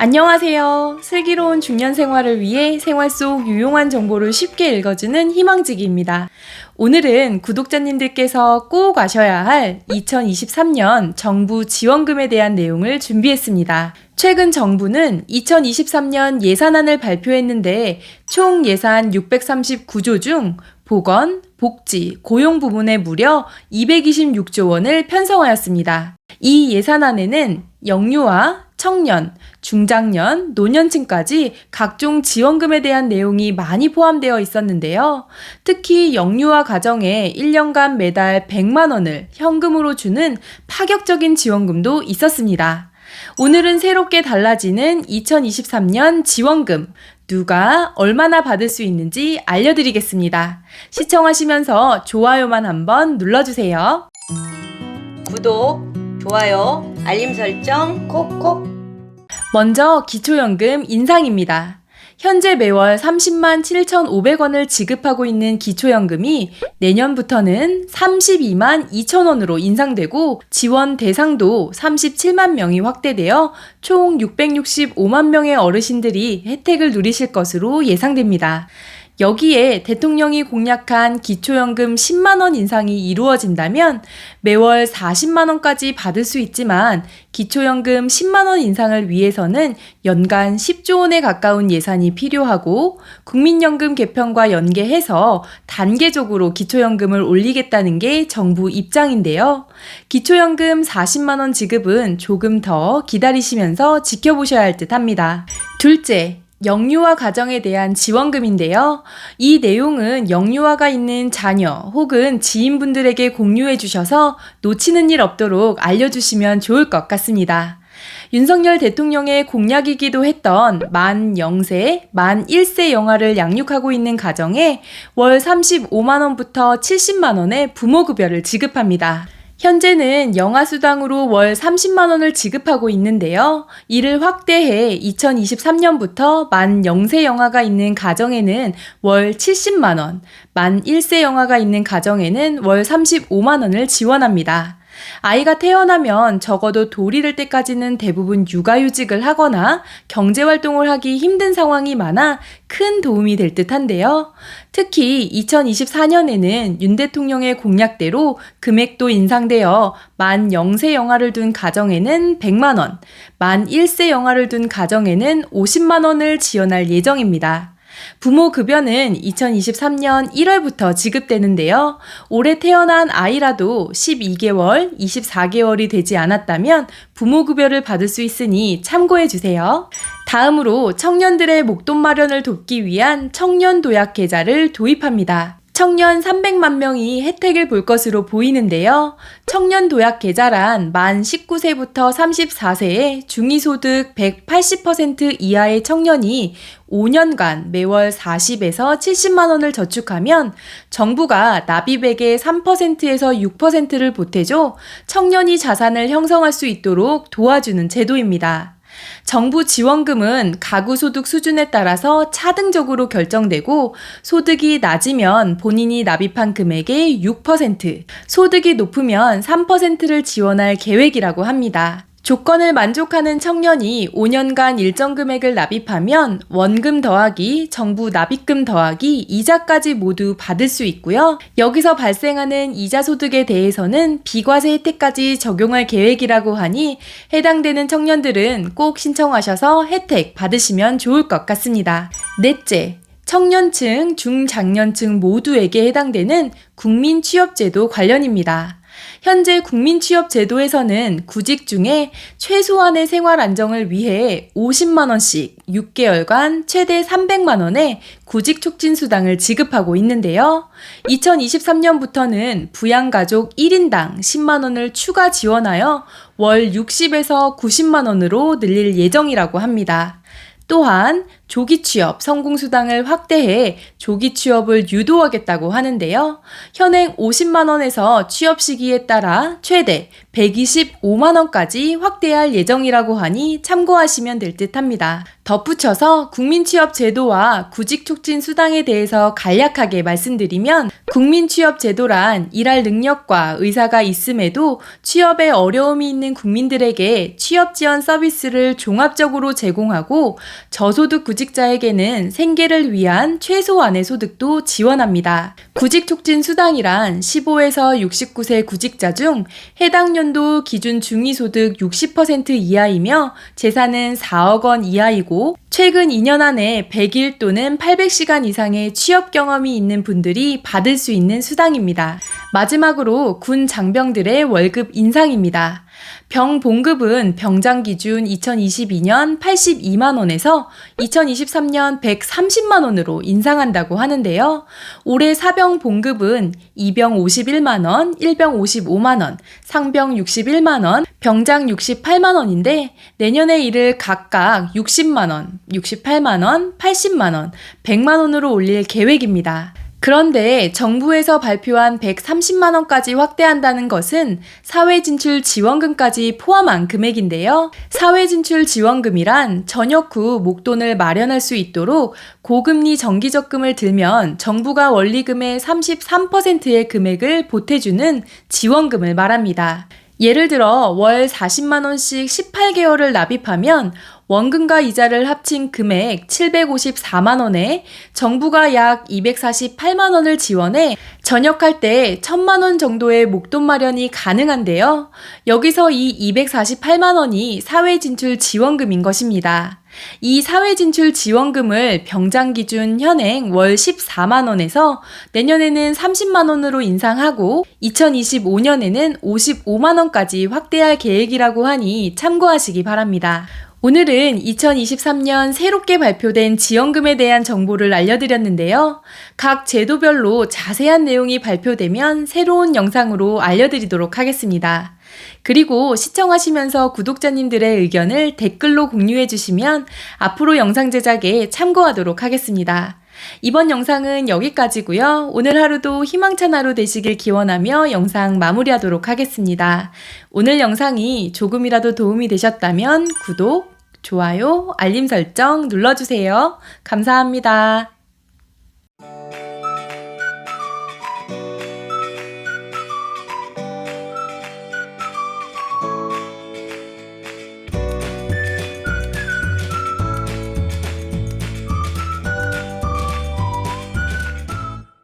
안녕하세요. 슬기로운 중년 생활을 위해 생활 속 유용한 정보를 쉽게 읽어주는 희망지기입니다. 오늘은 구독자님들께서 꼭 아셔야 할 2023년 정부 지원금에 대한 내용을 준비했습니다. 최근 정부는 2023년 예산안을 발표했는데 총 예산 639조 중 보건, 복지, 고용 부문에 무려 226조 원을 편성하였습니다. 이 예산안에는 영유아, 청년, 중장년, 노년층까지 각종 지원금에 대한 내용이 많이 포함되어 있었는데요. 특히 영유아 가정에 1년간 매달 100만 원을 현금으로 주는 파격적인 지원금도 있었습니다. 오늘은 새롭게 달라지는 2023년 지원금, 누가 얼마나 받을 수 있는지 알려드리겠습니다. 시청하시면서 좋아요만 한번 눌러주세요. 구독, 좋아요, 알림 설정 콕콕. 먼저 기초연금 인상입니다. 현재 매월 30만 7,500원을 지급하고 있는 기초연금이 내년부터는 32만 2천 원으로 인상되고 지원 대상도 37만 명이 확대되어 총 665만 명의 어르신들이 혜택을 누리실 것으로 예상됩니다. 여기에 대통령이 공약한 기초연금 10만 원 인상이 이루어진다면 매월 40만 원까지 받을 수 있지만 기초연금 10만 원 인상을 위해서는 연간 10조 원에 가까운 예산이 필요하고 국민연금 개편과 연계해서 단계적으로 기초연금을 올리겠다는 게 정부 입장인데요. 기초연금 40만 원 지급은 조금 더 기다리시면서 지켜보셔야 할 듯 합니다. 둘째, 영유아 가정에 대한 지원금인데요. 이 내용은 영유아가 있는 자녀 혹은 지인분들에게 공유해 주셔서 놓치는 일 없도록 알려주시면 좋을 것 같습니다. 윤석열 대통령의 공약이기도 했던 만 0세, 만 1세 영아를 양육하고 있는 가정에 월 35만 원부터 70만 원의 부모급여를 지급합니다. 현재는 영아수당으로 월 30만 원을 지급하고 있는데요. 이를 확대해 2023년부터 만 0세 영아가 있는 가정에는 월 70만 원, 만 1세 영아가 있는 가정에는 월 35만 원을 지원합니다. 아이가 태어나면 적어도 돌이를 때까지는 대부분 육아휴직을 하거나 경제활동을 하기 힘든 상황이 많아 큰 도움이 될 듯한데요. 특히 2024년에는 윤 대통령의 공약대로 금액도 인상되어 만 0세 영아를 둔 가정에는 100만 원, 만 1세 영아를 둔 가정에는 50만 원을 지원할 예정입니다. 부모급여는 2023년 1월부터 지급되는데요. 올해 태어난 아이라도 12개월, 24개월이 되지 않았다면 부모급여를 받을 수 있으니 참고해 주세요. 다음으로 청년들의 목돈 마련을 돕기 위한 청년도약계좌를 도입합니다. 청년 300만 명이 혜택을 볼 것으로 보이는데요. 청년도약계좌란 만 19세부터 34세의 중위소득 180% 이하의 청년이 5년간 매월 40에서 70만 원을 저축하면 정부가 납입액의 3%에서 6%를 보태줘 청년이 자산을 형성할 수 있도록 도와주는 제도입니다. 정부 지원금은 가구 소득 수준에 따라서 차등적으로 결정되고 소득이 낮으면 본인이 납입한 금액의 6%, 소득이 높으면 3%를 지원할 계획이라고 합니다. 조건을 만족하는 청년이 5년간 일정 금액을 납입하면 원금 더하기 정부 납입금 더하기 이자까지 모두 받을 수 있고요. 여기서 발생하는 이자 소득에 대해서는 비과세 혜택까지 적용할 계획이라고 하니 해당되는 청년들은 꼭 신청하셔서 혜택 받으시면 좋을 것 같습니다. 넷째, 청년층, 중장년층 모두에게 해당되는 국민취업제도 관련입니다. 현재 국민취업제도에서는 구직 중에 최소한의 생활 안정을 위해 50만 원씩 6개월간 최대 300만 원의 구직 촉진 수당을 지급하고 있는데요. 2023년부터는 부양가족 1인당 10만 원을 추가 지원하여 월 60에서 90만 원으로 늘릴 예정이라고 합니다. 또한 조기 취업 성공수당을 확대해 조기 취업을 유도하겠다고 하는데요. 현행 50만 원에서 취업 시기에 따라 최대 125만 원까지 확대할 예정이라고 하니 참고하시면 될 듯합니다. 덧붙여서 국민취업제도와 구직촉진수당에 대해서 간략하게 말씀드리면 국민취업제도란 일할 능력과 의사가 있음에도 취업에 어려움이 있는 국민들에게 취업지원 서비스를 종합적으로 제공하고 저소득 구직자에게는 생계를 위한 최소한의 소득도 지원합니다. 구직촉진수당이란 15에서 69세 구직자 중 해당 연도 기준 중위소득 60% 이하이며 재산은 4억 원 이하이고 최근 2년 안에 100일 또는 800시간 이상의 취업 경험이 있는 분들이 받을 수 있는 수당입니다. 마지막으로 군 장병들의 월급 인상입니다. 병 봉급은 병장 기준 2022년 82만 원에서 2023년 130만 원으로 인상한다고 하는데요. 올해 사병 봉급은 이병 51만 원, 일병 55만 원, 상병 61만 원, 병장 68만 원인데 내년에 이를 각각 60만 원, 68만 원, 80만 원, 100만 원으로 올릴 계획입니다. 그런데 정부에서 발표한 130만 원까지 확대한다는 것은 사회진출 지원금까지 포함한 금액인데요. 사회진출 지원금이란 전역 후 목돈을 마련할 수 있도록 고금리 정기적금을 들면 정부가 원리금의 33%의 금액을 보태주는 지원금을 말합니다. 예를 들어 월 40만 원씩 18개월을 납입하면 원금과 이자를 합친 금액 754만 원에 정부가 약 248만 원을 지원해 전역할 때 1000만 원 정도의 목돈 마련이 가능한데요. 여기서 이 248만 원이 사회진출 지원금인 것입니다. 이 사회진출 지원금을 병장 기준 현행 월 14만 원에서 내년에는 30만 원으로 인상하고 2025년에는 55만 원까지 확대할 계획이라고 하니 참고하시기 바랍니다. 오늘은 2023년 새롭게 발표된 지원금에 대한 정보를 알려드렸는데요. 각 제도별로 자세한 내용이 발표되면 새로운 영상으로 알려드리도록 하겠습니다. 그리고 시청하시면서 구독자님들의 의견을 댓글로 공유해 주시면 앞으로 영상 제작에 참고하도록 하겠습니다. 이번 영상은 여기까지고요. 오늘 하루도 희망찬 하루 되시길 기원하며 영상 마무리하도록 하겠습니다. 오늘 영상이 조금이라도 도움이 되셨다면 구독, 좋아요, 알림 설정 눌러주세요. 감사합니다.